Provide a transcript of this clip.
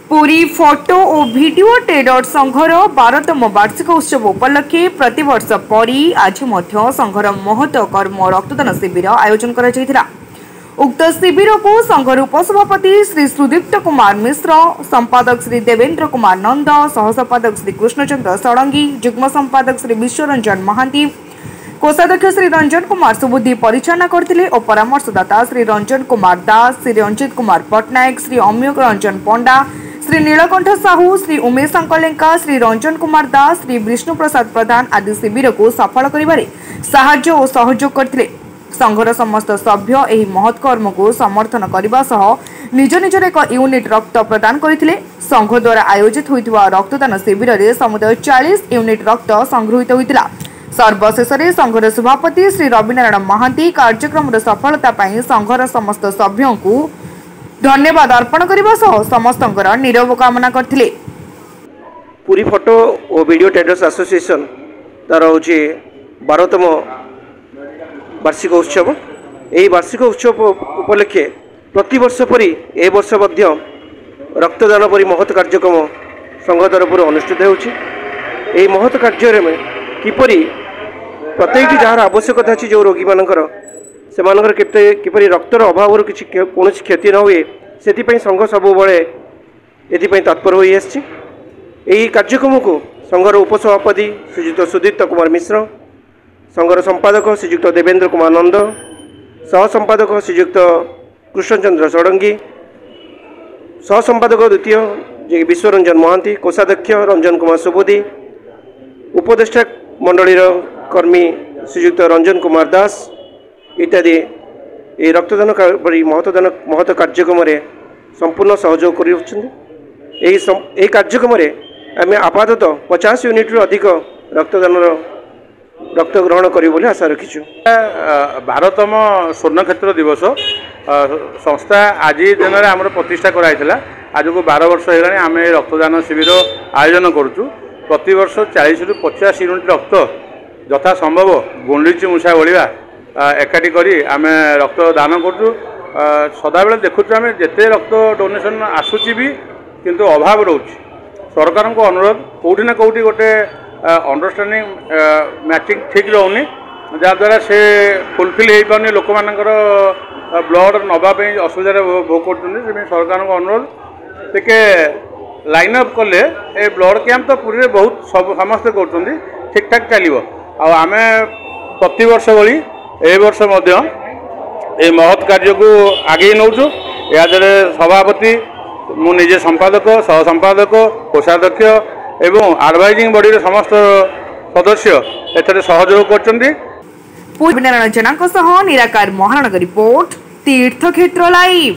Puri photo और video trader संघर 12तम वार्षिक उत्सव उपलक्षे प्रतिवर्ष परी आज संघर महत कर्म रक्तदान शिविर आयोजन कर उक्त शिविर को संघर उपसभापति श्री सुदीप्त कुमार मिश्र, संपादक श्री देवेंद्र कुमार नंद, सहसंपादक श्री कृष्णचंद्र षडंगी, जुग्म संपादक श्री विश्वरंजन महांती, कोषाध्यक्ष श्री रंजन कुमार सुबुद्धि परिचालना करथिले और परामर्शदाता श्री रंजन कुमार दास, श्री रंजित कुमार पट्टनायक, श्री अम्योक रंजन पंडा, श्री नीलकंठ साहू, श्री उमेश अंकलेंका, श्री रंजन कुमार दास, श्री विष्णु प्रसाद प्रधान आदि शिविर को सफल करिबारे साहाय्य और सहयोग करथिले। संघर समस्त सभ्य एही महत् कर्म को समर्थन करने सह निज निजर एक यूनिट रक्त प्रदान करथिले। संघ द्वारा आयोजित होइतिबा रक्तदान शिविर रे समुदाय 40 यूनिट रक्त संग्रहित होइतिला। सर्वशेष संघर सभापति श्री रविनारायण महांती कार्यक्रम सफलता पाई संघर समस्त सभ्यों को धन्यवाद अर्पण करने सह समस्तंकर निरव कामना करथिले। पूरी फोटो और वीडियो ट्रेडर्स एसोसिएशन तार हूँ 12तम वार्षिक उत्सव। यही वार्षिक उत्सव उपलक्षे प्रतिवर्ष परी ए वर्ष रक्तदान परी महत् कार्यक्रम संघ तरफ अनुष्ठित होची। महत् कार्य में किपरि प्रत्येक जहाँ आवश्यकता अच्छी जो रोगी मानकर से किपरि रक्तर अभाव किसी कौन क्षति न हुए से संघ सब ये तत्पर हो कार्यक्रम को संघर उपसभापति श्रीजुक्त सुदीप्त कुमार मिश्र, संघर संपादक श्रीजुक्त देवेंद्र कुमार नंद, सह संपादक श्रीजुक्त कृष्णचंद्र षडंगी, सह संपादक द्वितीय जे विश्वरंजन महांती, कोषाध्यक्ष रंजन कुमार सुबुद्धि, उपदेष्टा मंडलीर कर्मी श्रीजुक्त रंजन कुमार दास इत्यादि ये रक्तदान महत कार्यक्रम संपूर्ण सहयोग कर कार्यक्रम आम आपाततः 50 यूनिट अधिक रक्तदान रक्त ग्रहण करी आशा रखीचु। 12तम स्वर्ण क्षेत्र दिवस संस्था आज दिन में आम प्रतिष्ठा कराइला। आज को 12 वर्ष होगा आम रक्तदान शिविर आयोजन करुचु। प्रति वर्ष 40 ରୁ 50 यूनिट रक्त यथा संभव गुंडीची मूषा भलिया एकाठी करी आम रक्त दान करुचु। सदाबेले देखुचु आम जिते रक्त डोनेशन आसूची भी किंतु अभाव रोच। सरकार को अनुरोध कौटी ना कौटी गोटे अंडरस्टैंडिंग मैचिंग ठीक रोनी जहाद्वारा से फुलफिल हो पानी लोक मानकर ब्लड नवाई असुविधा भोग कर। सरकार को अनुरोध टे लाइन अप कले ए ब्लड कैंप तो पूरी बहुत सब समस्ते कर ठीक ठाक चलो। आम प्रति वर्ष भली ए वर्ष ए महत् कार्य को आगे नौचु। या सभापति मु निजे संपादक, सह संपादक, कोषाध्यक्ष एवं एडवाइजिंग बॉडी समस्त सदस्य एथरे सहयोग करछन्ती। पूर्व नारायण जना निराकार महानगर रिपोर्ट तीर्थक्षेत्र लाइव।